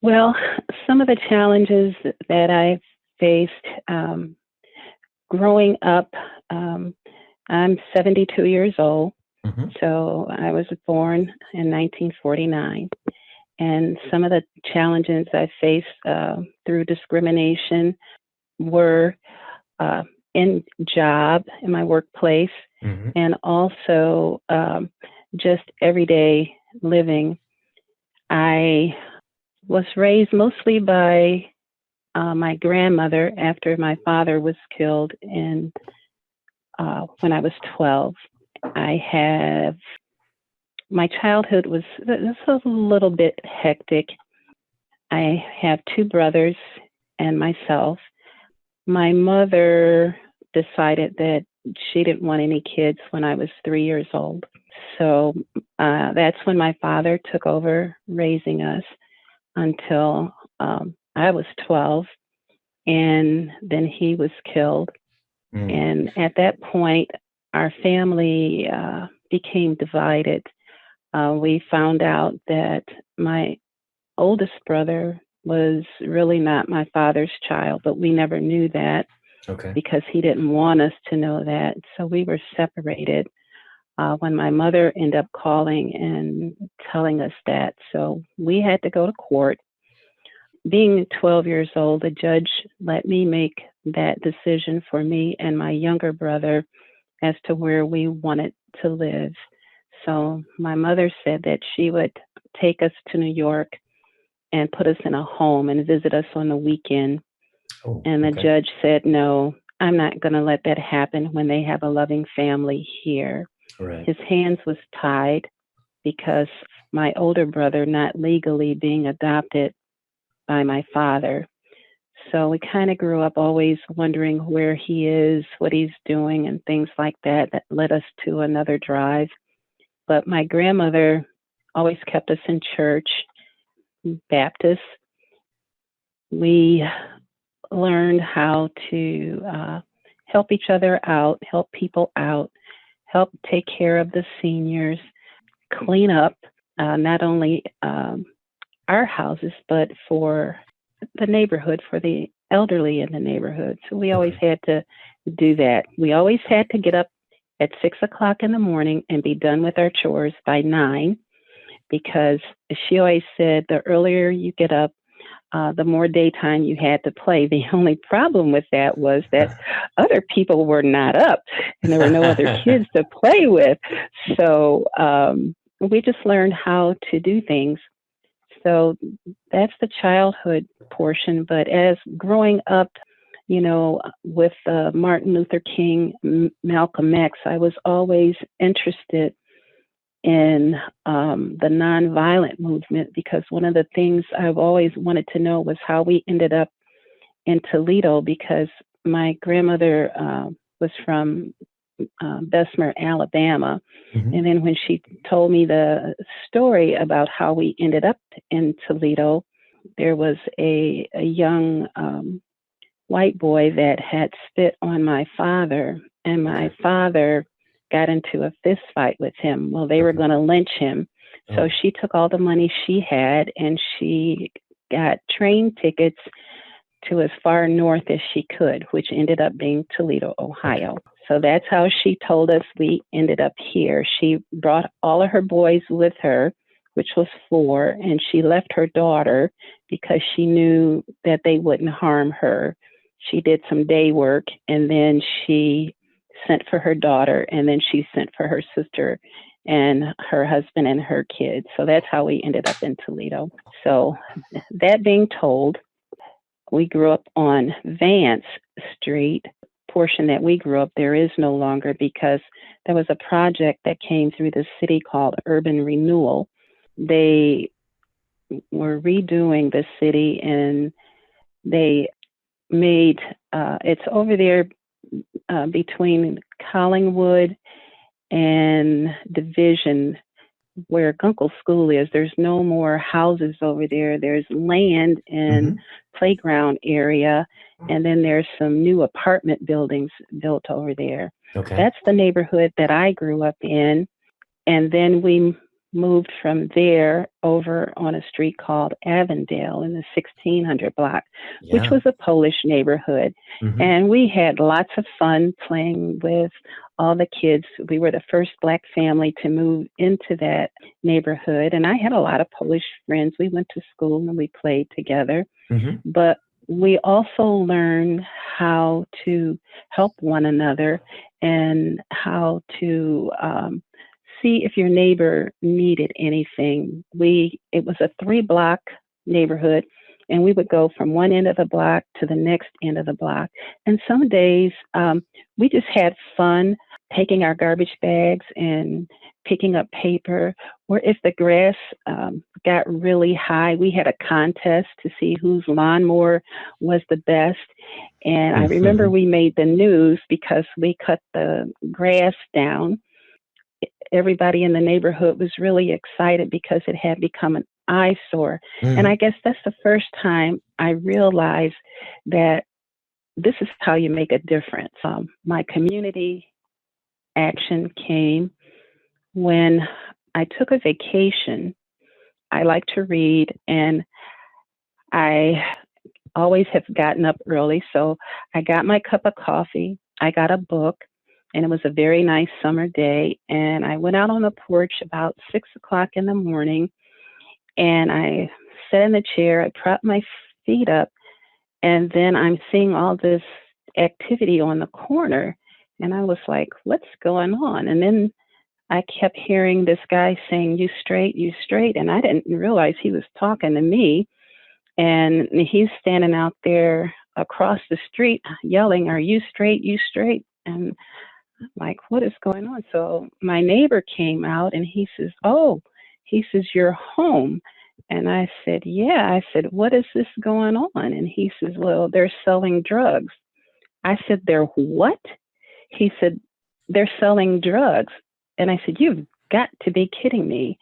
Well, some of the challenges that I faced growing up, um, I'm 72 years old, Hmm. so I was born in 1949. And some of the challenges I faced through discrimination were uh, in in my workplace, Hmm. and also just everyday living. I was raised mostly by my grandmother after my father was killed when I was 12. I have my childhood was a little bit hectic. I have two brothers and myself. My mother decided that she didn't want any kids when I was 3 years old. So that's when my father took over raising us until I was 12. And then he was killed. Mm. And at that point, our family became divided. We found out that my oldest brother was really not my father's child, but we never knew that Okay. because he didn't want us to know that. So we were separated when my mother ended up calling and telling us that. So we had to go to court. Being 12 years old, the judge let me make that decision for me and my younger brother as to where we wanted to live. So my mother said that she would take us to New York and put us in a home and visit us on the weekend. Oh, And the okay. judge said, no, I'm not going to let that happen when they have a loving family here. Right. His hands was tied because my older brother not legally being adopted by my father. So we kind of grew up always wondering where he is, what he's doing, and things like that that led us to another drive. But my grandmother always kept us in church, Baptist. We learned how to help each other out, help people out, help take care of the seniors, clean up not only our houses, but for the neighborhood, for the elderly in the neighborhood. So we always Okay. had to do that. We always had to get up at 6 o'clock in the morning and be done with our chores by 9 because she always said the earlier you get up, the more daytime you had to play. The only problem with that was that other people were not up and there were no other kids to play with. So we just learned how to do things. So that's the childhood portion. But as growing up, with Martin Luther King, Malcolm X, I was always interested in the nonviolent movement because one of the things I've always wanted to know was how we ended up in Toledo because my grandmother was from Bessemer, Alabama. Hmm. And then when she told me the story about how we ended up in Toledo, there was a young white boy that had spit on my father, and my Okay. father got into a fist fight with him. Well, they were Okay. going to lynch him. So Oh. she took all the money she had and she got train tickets to as far north as she could, which ended up being Toledo, Okay. Ohio. So that's how she told us we ended up here. She brought all of her boys with her, which was four, and she left her daughter because she knew that they wouldn't harm her. She did some day work and then she sent for her daughter and then she sent for her sister and her husband and her kids. So that's how we ended up in Toledo. So that being told, we grew up on Vance Street. Portion that we grew up there is no longer because there was a project that came through the city called Urban Renewal. They were redoing the city and they made it's over there between Collingwood and Division where Gunkel School is. There's no more houses over there. There's land and Hmm. playground area, and then there's some new apartment buildings built over there. Okay. That's the neighborhood that I grew up in. And then we moved from there over on a street called Avondale in the 1600 block, which Yeah. was a Polish neighborhood. Hmm. And we had lots of fun playing with all the kids. We were the first Black family to move into that neighborhood. And I had a lot of Polish friends. We went to school and we played together. Hmm. But we also learned how to help one another and how to see if your neighbor needed anything. It was a 3 block neighborhood, and we would go from one end of the block to the next end of the block. And some days we just had fun taking our garbage bags and picking up paper, or if the grass got really high, we had a contest to see whose lawnmower was the best. And I remember we made the news because we cut the grass down. Everybody in the neighborhood was really excited because it had become an eyesore. And I Hmm. guess that's the first time I realized that this is how you make a difference. My community action came when I took a vacation. I like to read, and I always have gotten up early. So I got my cup of coffee, I got a book, and it was a very nice summer day. And I went out on the porch about 6 o'clock in the morning, and I sat in the chair, I propped my feet up, and then I'm seeing all this activity on the corner. And I was like, what's going on? And then I kept hearing this guy saying, you straight, you straight. And I didn't realize he was talking to me. And he's standing out there across the street yelling, are you straight, you straight? And I'm like, what is going on? So my neighbor came out and he says, oh, he says, you're home. And I said, yeah. I said, what is this going on? And he says, well, they're selling drugs. I said, they're what? He said, they're selling drugs. And I said, you've got to be kidding me.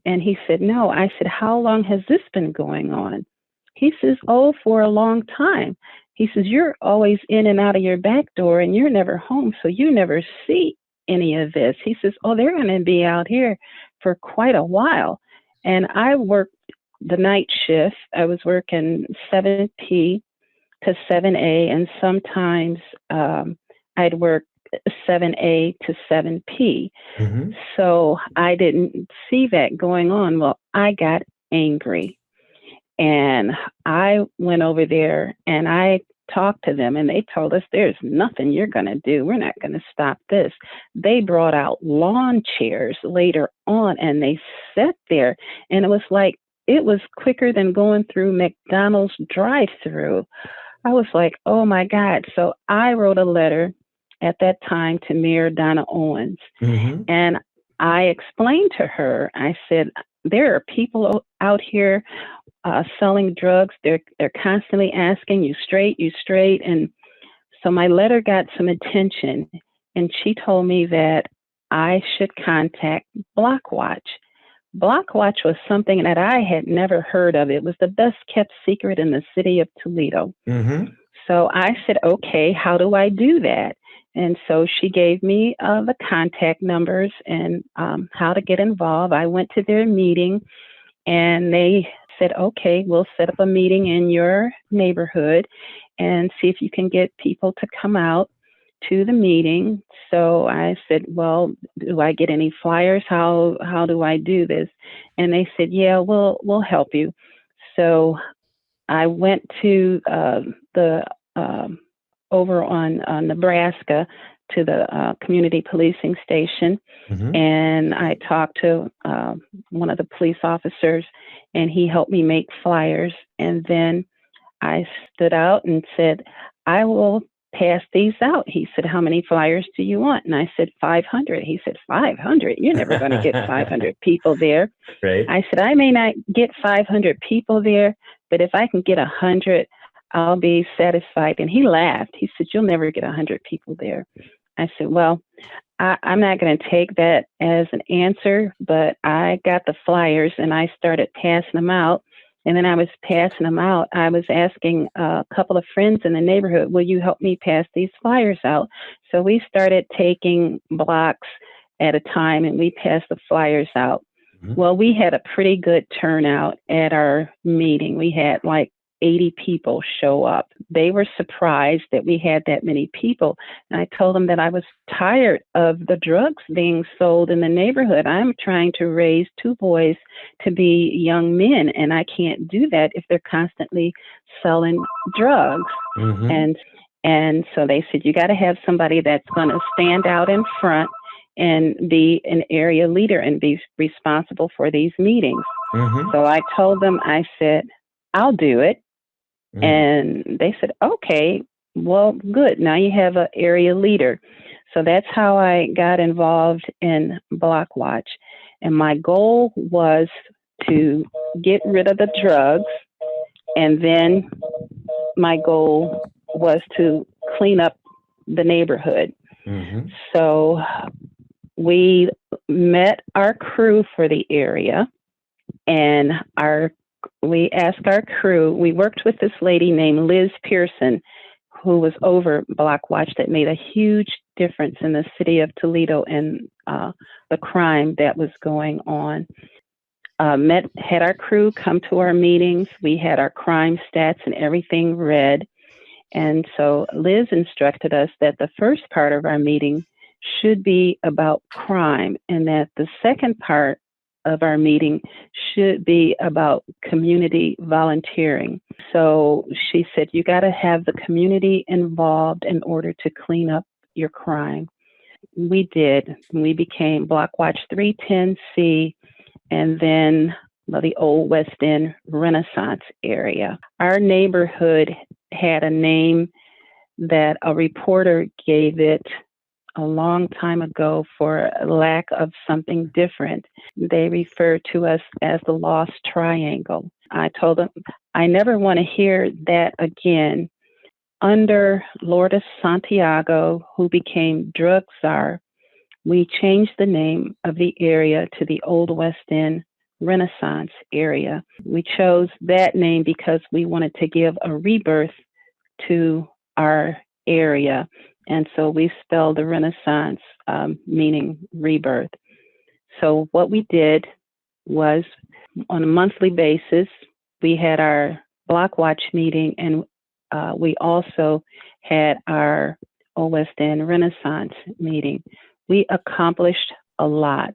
And he said, no. I said, how long has this been going on? He says, oh, for a long time. He says, you're always in and out of your back door and you're never home, so you never see any of this. He says, oh, they're going to be out here for quite a while. And I worked the night shift. I was working 7P to 7A, and sometimes I'd work 7A to 7P. Hmm. So I didn't see that going on. Well, I got angry and I went over there and I talked to them, and they told us there's nothing you're going to do. We're not going to stop this. They brought out lawn chairs later on and they sat there, and it was like, it was quicker than going through McDonald's drive through. I was like, oh my God. So I wrote a letter at that time to Mayor Donna Owens, Hmm. and I explained to her, I said, there are people out here selling drugs. They're constantly asking, you straight, you straight. And so my letter got some attention, and she told me that I should contact Blockwatch. Blockwatch was something that I had never heard of. It was the best kept secret in the city of Toledo. Hmm. So I said, okay, how do I do that? And so she gave me the contact numbers and how to get involved. I went to their meeting and they said, okay, we'll set up a meeting in your neighborhood and see if you can get people to come out to the meeting. So I said, well, do I get any flyers? How do I do this? And they said, yeah, we'll help you. So I went to the um, over on Nebraska to the community policing station, Hmm. and I talked to one of the police officers, and he helped me make flyers. And then I stood out and said, I will pass these out. He said, how many flyers do you want? And I said, 500. He said, 500? You're never going to get 500 people there. Right. I said, I may not get 500 people there, but if I can get 100, I'll be satisfied. And he laughed. He said, you'll never get 100 people there. I said, well, I'm not going to take that as an answer, but I got the flyers and I started passing them out. And then I was passing them out. I was asking a couple of friends in the neighborhood, will you help me pass these flyers out? So we started taking blocks at a time and we passed the flyers out. Mhm. Well, we had a pretty good turnout at our meeting. We had like 80 people show up. They were surprised that we had that many people. And I told them that I was tired of the drugs being sold in the neighborhood. I'm trying to raise two boys to be young men, and I can't do that if they're constantly selling drugs. Mhm. And and so they said, you got to have somebody that's going to stand out in front and be an area leader and be responsible for these meetings. Mhm. So I told them, I said, I'll do it. Mm. And they said, okay, well, good. Now you have an area leader. So that's how I got involved in Block Watch. And my goal was to get rid of the drugs. And then my goal was to clean up the neighborhood. Mhm. So we met our crew for the area, and our we asked our crew. We worked with this lady named Liz Pearson, who was over Block Watch, that made a huge difference in the city of Toledo and the crime that was going on. Had our crew come to our meetings. We had our crime stats and everything read. And so Liz instructed us that the first part of our meeting should be about crime, and that the second part of our meeting should be about community volunteering. So she said, you got to have the community involved in order to clean up your crime. We did. We became Block Watch 310C, and then the Old West End Renaissance area. Our neighborhood had a name that a reporter gave it a long time ago for lack of something different. They referred to us as the Lost Triangle. I told them I never want to hear that again. Under Lourdes Santiago, who became drug czar, we changed the name of the area to the Old West End Renaissance area. We chose that name because we wanted to give a rebirth to our area. And so we spelled the Renaissance, meaning rebirth. So what we did was on a monthly basis, we had our Block Watch meeting, and we also had our Old West End Renaissance meeting. We accomplished a lot.